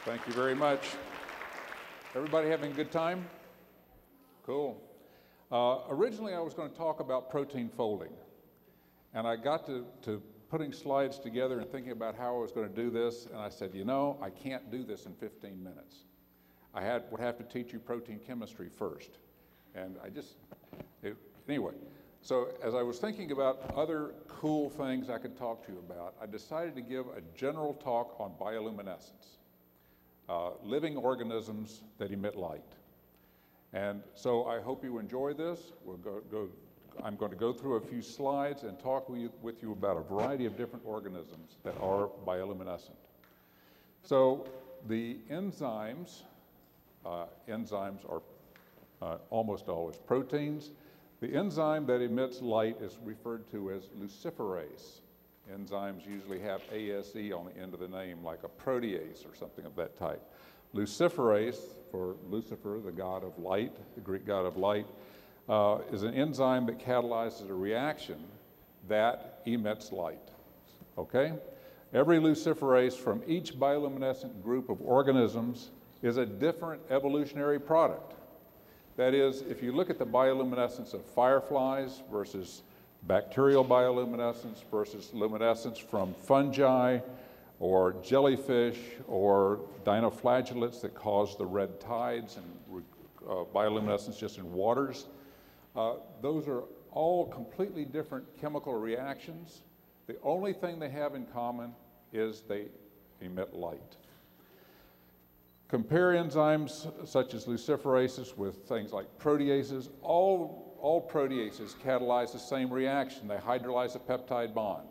Thank you very much. Everybody having a good time? Cool. Originally, I was going to talk about protein folding. And I got to putting slides together and thinking about how I was going to do this. And I said, you know, I can't do this in 15 minutes. I would have to teach you protein chemistry first. And anyway. So as I was thinking about other cool things I could talk to you about, I decided to give a general talk on bioluminescence. Living organisms that emit light. And so I hope you enjoy this. I'm going to go through a few slides and talk with you about a variety of different organisms that are bioluminescent. So the enzymes are almost always proteins. The enzyme that emits light is referred to as luciferase. Enzymes usually have ASE on the end of the name, like a protease or something of that type. Luciferase, for Lucifer, the god of light, the Greek god of light, is an enzyme that catalyzes a reaction that emits light, okay? Every luciferase from each bioluminescent group of organisms is a different evolutionary product. That is, if you look at the bioluminescence of fireflies versus bacterial bioluminescence versus luminescence from fungi or jellyfish or dinoflagellates that cause the red tides and bioluminescence just in waters. Those are all completely different chemical reactions. The only thing they have in common is they emit light. Compare enzymes such as luciferases with things like proteases. All proteases catalyze the same reaction. They hydrolyze a peptide bond.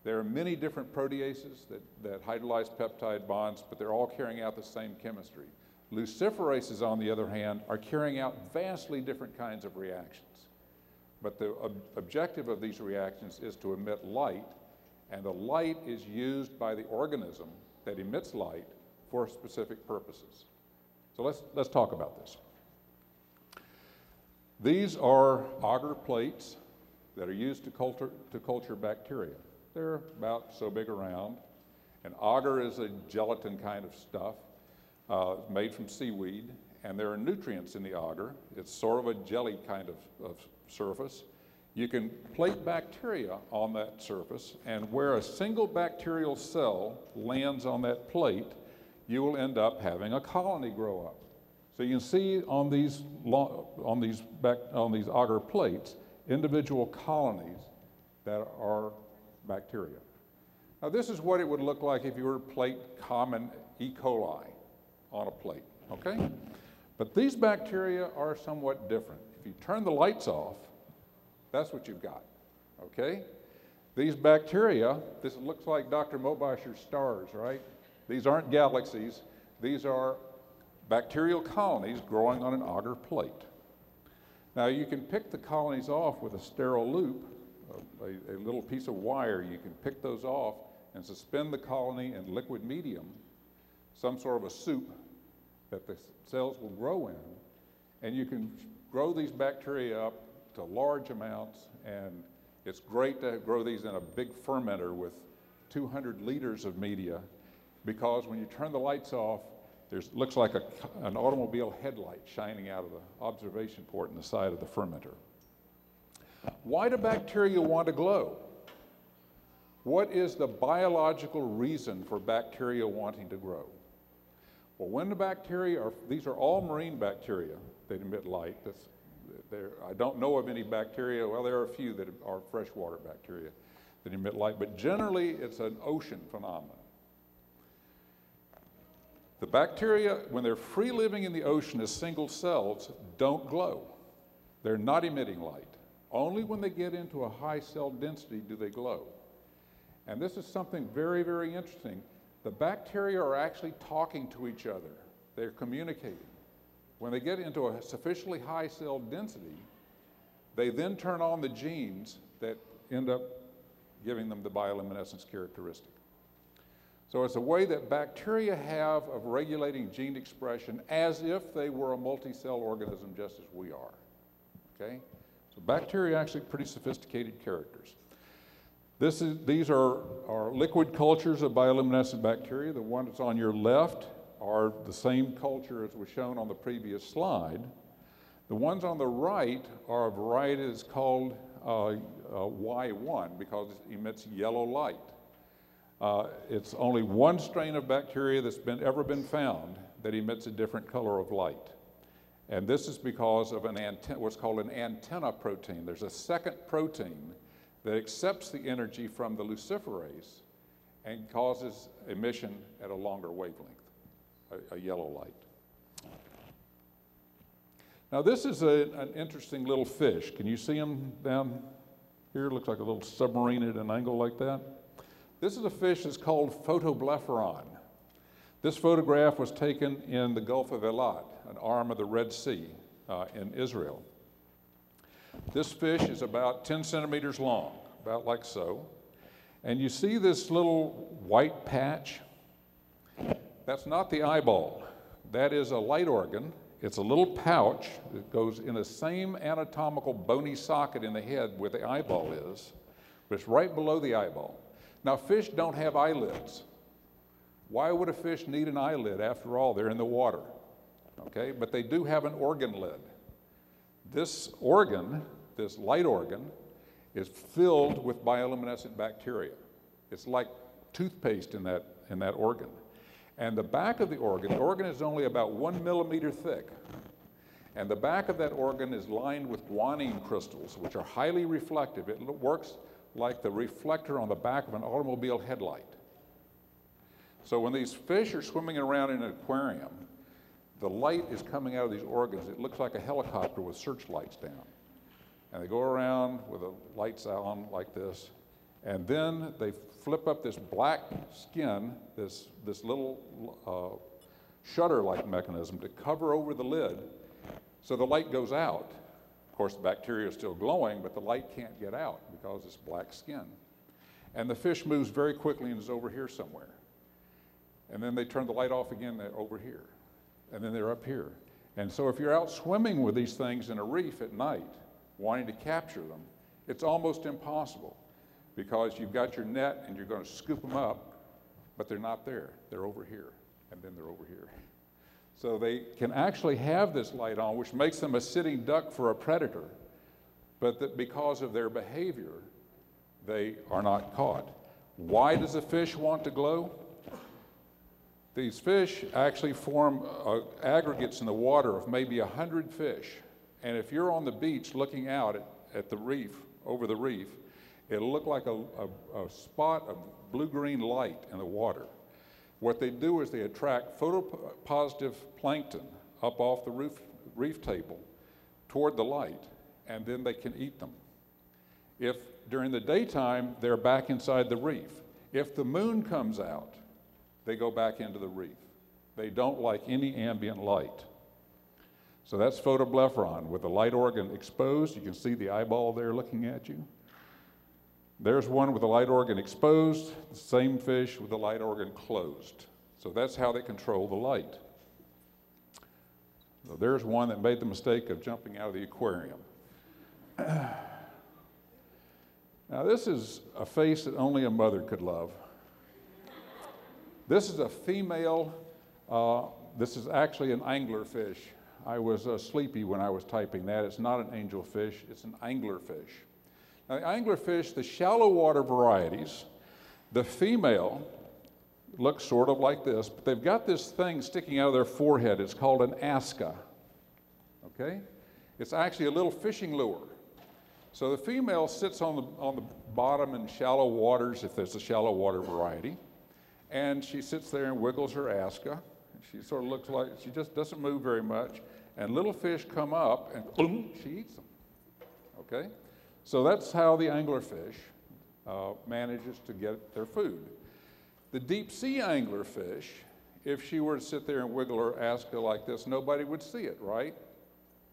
There are many different proteases that hydrolyze peptide bonds, but they're all carrying out the same chemistry. Luciferases, on the other hand, are carrying out vastly different kinds of reactions. But the objective of these reactions is to emit light, and the light is used by the organism that emits light for specific purposes. So let's talk about this. These are Auger plates that are used to culture bacteria. They're about so big around. And Auger is a gelatin kind of stuff made from seaweed, and there are nutrients in the Auger. It's sort of a jelly kind of surface. You can plate bacteria on that surface, and where a single bacterial cell lands on that plate, you will end up having a colony grow up. So you can see on these Auger plates, individual colonies that are bacteria. Now this is what it would look like if you were to plate common E. coli on a plate, okay? But these bacteria are somewhat different. If you turn the lights off, that's what you've got, okay? These bacteria, this looks like Dr. Mobasher's stars, right? These aren't galaxies. These are bacterial colonies growing on an Auger plate. Now you can pick the colonies off with a sterile loop, a little piece of wire. You can pick those off and suspend the colony in liquid medium, some sort of a soup that the cells will grow in, and you can grow these bacteria up to large amounts, and it's great to grow these in a big fermenter with 200 liters of media, because when you turn the lights off, looks like an automobile headlight shining out of the observation port in the side of the fermenter. Why do bacteria want to glow? What is the biological reason for bacteria wanting to grow? Well, when the bacteria these are all marine bacteria that emit light. I don't know of any bacteria, well, there are a few that are freshwater bacteria that emit light, but generally it's an ocean phenomenon. The bacteria, when they're free living in the ocean as single cells, don't glow. They're not emitting light. Only when they get into a high cell density do they glow. And this is something very, very interesting. The bacteria are actually talking to each other. They're communicating. When they get into a sufficiently high cell density, they then turn on the genes that end up giving them the bioluminescence characteristic. So it's a way that bacteria have of regulating gene expression as if they were a multi-cell organism just as we are, okay? So bacteria are actually pretty sophisticated characters. These are liquid cultures of bioluminescent bacteria. The one that's on your left are the same culture as was shown on the previous slide. The ones on the right are a variety that's called Y1 because it emits yellow light. It's only one strain of bacteria that's ever been found that emits a different color of light. And this is because of what's called an antenna protein. There's a second protein that accepts the energy from the luciferase and causes emission at a longer wavelength, a yellow light. Now this is an interesting little fish. Can you see him down here? Looks like a little submarine at an angle like that. This is a fish that's called photoblepharon. This photograph was taken in the Gulf of Eilat, an arm of the Red Sea in Israel. This fish is about 10 centimeters long, about like so. And you see this little white patch? That's not the eyeball. That is a light organ. It's a little pouch that goes in the same anatomical bony socket in the head where the eyeball is, but it's right below the eyeball. Now, fish don't have eyelids. Why would a fish need an eyelid? After all, they're in the water, okay? But they do have an organ lid. This organ, this light organ, is filled with bioluminescent bacteria. It's like toothpaste in that organ. And the back of the organ is only about 1 millimeter thick. And the back of that organ is lined with guanine crystals, which are highly reflective. It works like the reflector on the back of an automobile headlight. So when these fish are swimming around in an aquarium, the light is coming out of these organs. It looks like a helicopter with searchlights down. And they go around with the lights on like this, and then they flip up this black skin, this little shutter-like mechanism to cover over the lid so the light goes out. Of course, the bacteria is still glowing, but the light can't get out because it's black skin. And the fish moves very quickly and is over here somewhere. And then they turn the light off again, they're over here. And then they're up here. And so if you're out swimming with these things in a reef at night, wanting to capture them, it's almost impossible because you've got your net and you're going to scoop them up, but they're not there. They're over here, and then they're over here. So they can actually have this light on, which makes them a sitting duck for a predator, but that because of their behavior, they are not caught. Why does a fish want to glow? These fish actually form aggregates in the water of maybe 100 fish. And if you're on the beach looking out at the reef, over the reef, it'll look like a spot of blue-green light in the water. What they do is they attract photopositive plankton up off the reef table toward the light, and then they can eat them. If during the daytime, they're back inside the reef. If the moon comes out, they go back into the reef. They don't like any ambient light. So that's photoblepharon with the light organ exposed. You can see the eyeball there looking at you. There's one with the light organ exposed, the same fish with the light organ closed. So that's how they control the light. So there's one that made the mistake of jumping out of the aquarium. Now this is a face that only a mother could love. This is a female, this is actually an anglerfish. I was sleepy when I was typing that. It's not an angelfish, it's an anglerfish. Now the anglerfish, the shallow water varieties, the female looks sort of like this, but they've got this thing sticking out of their forehead. It's called an asca, okay? It's actually a little fishing lure. So the female sits on the bottom in shallow waters, if there's a shallow water variety, and she sits there and wiggles her asca. She sort of looks like, she just doesn't move very much, and little fish come up and boom, she eats them, okay? So that's how the anglerfish manages to get their food. The deep sea anglerfish, if she were to sit there and wiggle her asca like this, nobody would see it, right?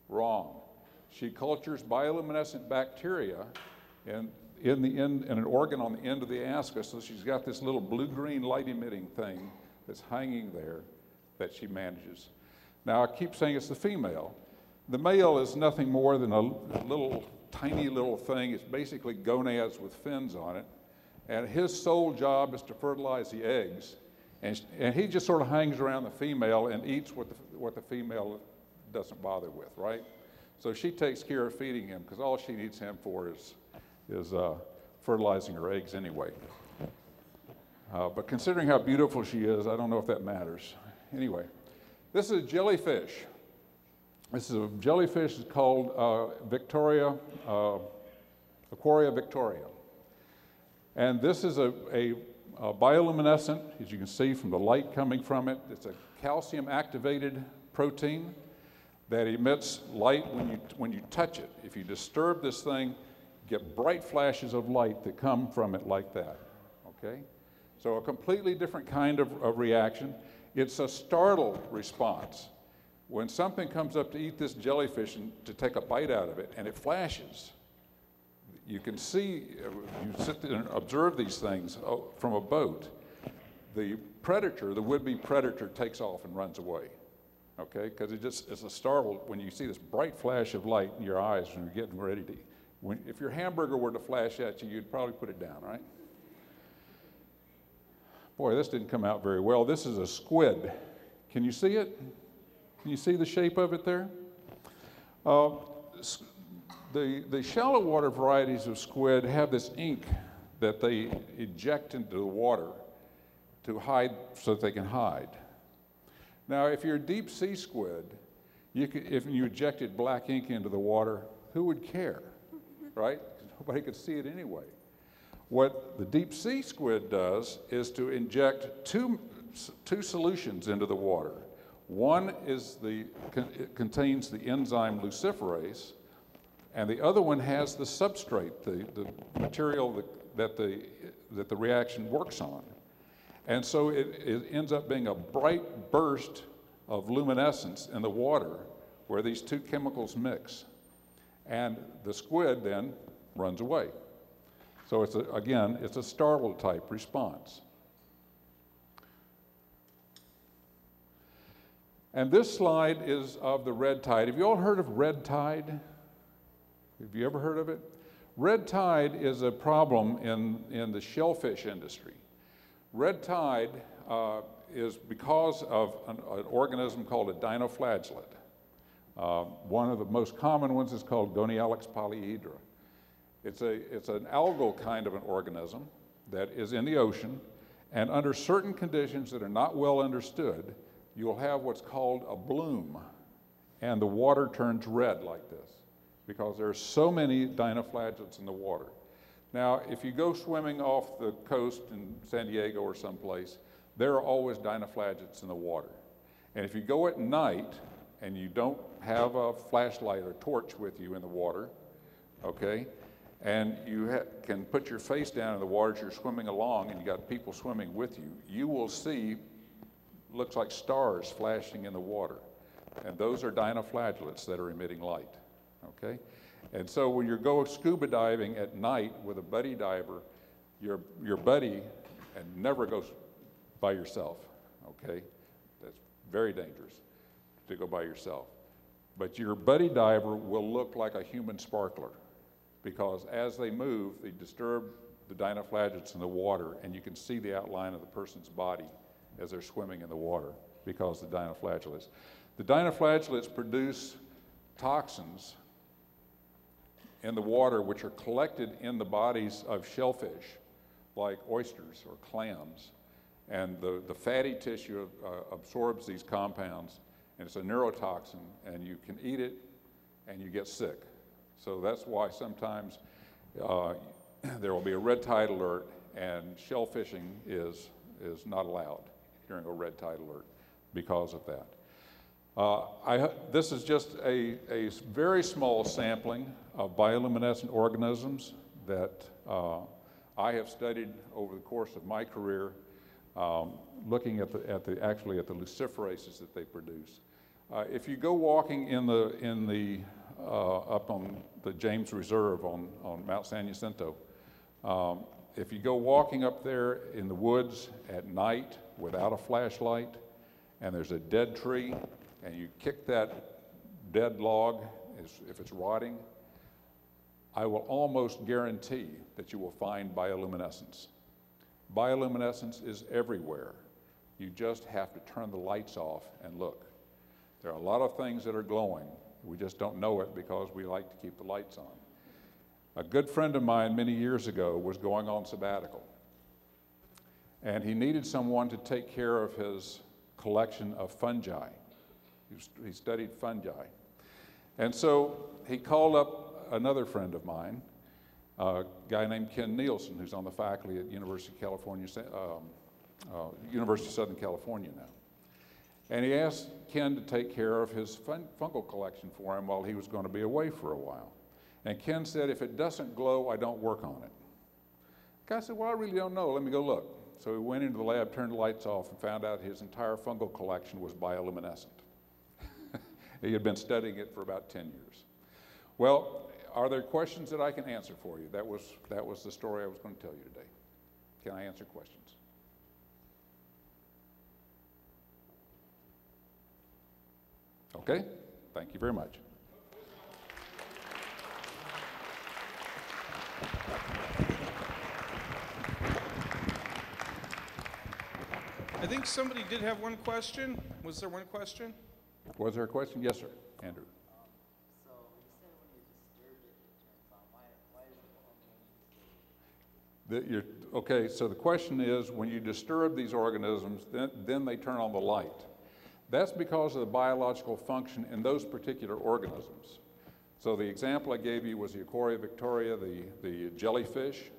Wrong. She cultures bioluminescent bacteria in an organ on the end of the asca, so she's got this little blue-green light-emitting thing that's hanging there that she manages. Now, I keep saying it's the female. The male is nothing more than a little, tiny little thing. It's basically gonads with fins on it, and his sole job is to fertilize the eggs And he just sort of hangs around the female and eats what the female doesn't bother with, right? So she takes care of feeding him because all she needs him for is fertilizing her eggs anyway. But considering how beautiful she is, I don't know if that matters. Anyway, this is a jellyfish. This is a jellyfish called Victoria, Aquaria Victoria. And this is a bioluminescent, as you can see from the light coming from it. It's a calcium activated protein that emits light when you touch it. If you disturb this thing, you get bright flashes of light that come from it like that, okay? So a completely different kind of reaction. It's a startle response. When something comes up to eat this jellyfish and to take a bite out of it, and it flashes, you can see, you sit there and observe these things from a boat. The predator, the would-be predator, takes off and runs away, okay? Because it's a startle when you see this bright flash of light in your eyes when you're getting ready to, if your hamburger were to flash at you, you'd probably put it down, right? Boy, this didn't come out very well. This is a squid. Can you see it? Can you see the shape of it there? The shallow water varieties of squid have this ink that they eject into the water to hide, so that they can hide. Now, if you're a deep sea squid, if you ejected black ink into the water, who would care, right? Nobody could see it anyway. What the deep sea squid does is to inject two solutions into the water. One is it contains the enzyme luciferase, and the other one has the substrate, the material that the reaction works on. And so it ends up being a bright burst of luminescence in the water where these two chemicals mix. And the squid then runs away. So again, it's a startle type response. And this slide is of the red tide. Have you all heard of red tide? Have you ever heard of it? Red tide is a problem in the shellfish industry. Red tide is because of an organism called a dinoflagellate. One of the most common ones is called Gonialix polyhedra. It's an algal kind of an organism that is in the ocean, and under certain conditions that are not well understood, you'll have what's called a bloom, and the water turns red like this because there are so many dinoflagellates in the water. Now, if you go swimming off the coast in San Diego or someplace, there are always dinoflagellates in the water. And if you go at night and you don't have a flashlight or torch with you in the water, okay, and you can put your face down in the water as you're swimming along and you got people swimming with you, you will see, looks like stars flashing in the water. And those are dinoflagellates that are emitting light, okay? And so when you go scuba diving at night with a buddy diver, your buddy, and never goes by yourself, okay? That's very dangerous to go by yourself. But your buddy diver will look like a human sparkler because as they move, they disturb the dinoflagellates in the water and you can see the outline of the person's body as they're swimming in the water because of the dinoflagellates. The dinoflagellates produce toxins in the water which are collected in the bodies of shellfish like oysters or clams. And the fatty tissue absorbs these compounds and it's a neurotoxin and you can eat it and you get sick. So that's why sometimes there will be a red tide alert and shellfishing is not allowed during a red tide alert because of that. This is just a very small sampling of bioluminescent organisms that I have studied over the course of my career, looking at actually at the luciferases that they produce. If you go walking up on the James Reserve on Mount San Jacinto, if you go walking up there in the woods at night without a flashlight, and there's a dead tree, and you kick that dead log, if it's rotting, I will almost guarantee that you will find bioluminescence. Bioluminescence is everywhere. You just have to turn the lights off and look. There are a lot of things that are glowing. We just don't know it because we like to keep the lights on. A good friend of mine many years ago was going on sabbatical, and he needed someone to take care of his collection of fungi. He studied fungi. And so he called up another friend of mine, a guy named Ken Nielsen, who's on the faculty at University of Southern California now. And he asked Ken to take care of his fungal collection for him while he was going to be away for a while. And Ken said, if it doesn't glow, I don't work on it. The guy said, well, I really don't know. Let me go look. So he went into the lab, turned the lights off, and found out his entire fungal collection was bioluminescent. He had been studying it for about 10 years. Well, are there questions that I can answer for you? That was the story I was going to tell you today. Can I answer questions? Okay, thank you very much. I think somebody did have one question. Was there one question? Was there a question? Yes, sir. Andrew. So you said when you disturb it, it turns on. Why is it on when you disturb it? Okay, so the question is, when you disturb these organisms, then they turn on the light. That's because of the biological function in those particular organisms. So the example I gave you was the Euchoria victoria, the jellyfish.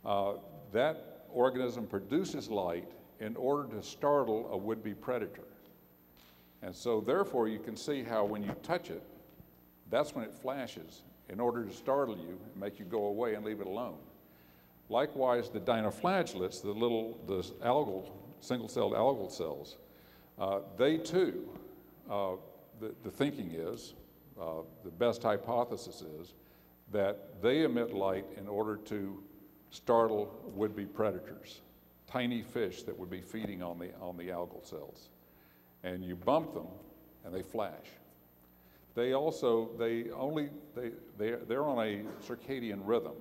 That organism produces light in order to startle a would-be predator. And so therefore you can see how when you touch it, that's when it flashes in order to startle you and make you go away and leave it alone. Likewise, the dinoflagellates, the algal, single-celled algal cells, they too, the thinking is, the best hypothesis is, that they emit light in order to startle would-be predators, tiny fish that would be feeding on the algal cells. And you bump them, and they flash. They're on a circadian rhythm.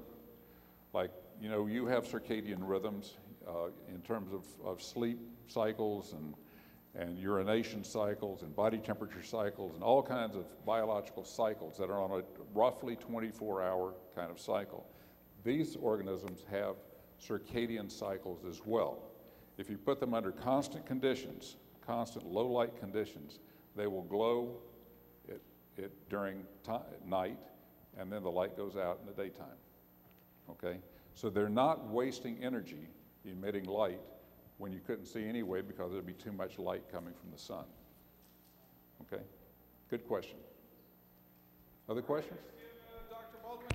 Like, you know, you have circadian rhythms in terms of sleep cycles and urination cycles and body temperature cycles and all kinds of biological cycles that are on a roughly 24-hour kind of cycle. These organisms have circadian cycles as well. If you put them under constant conditions, constant low light conditions, they will glow during night, and then the light goes out in the daytime. Okay? So they're not wasting energy emitting light when you couldn't see anyway because there'd be too much light coming from the sun. Okay? Good question. Other questions? Let's give Dr. Baldwin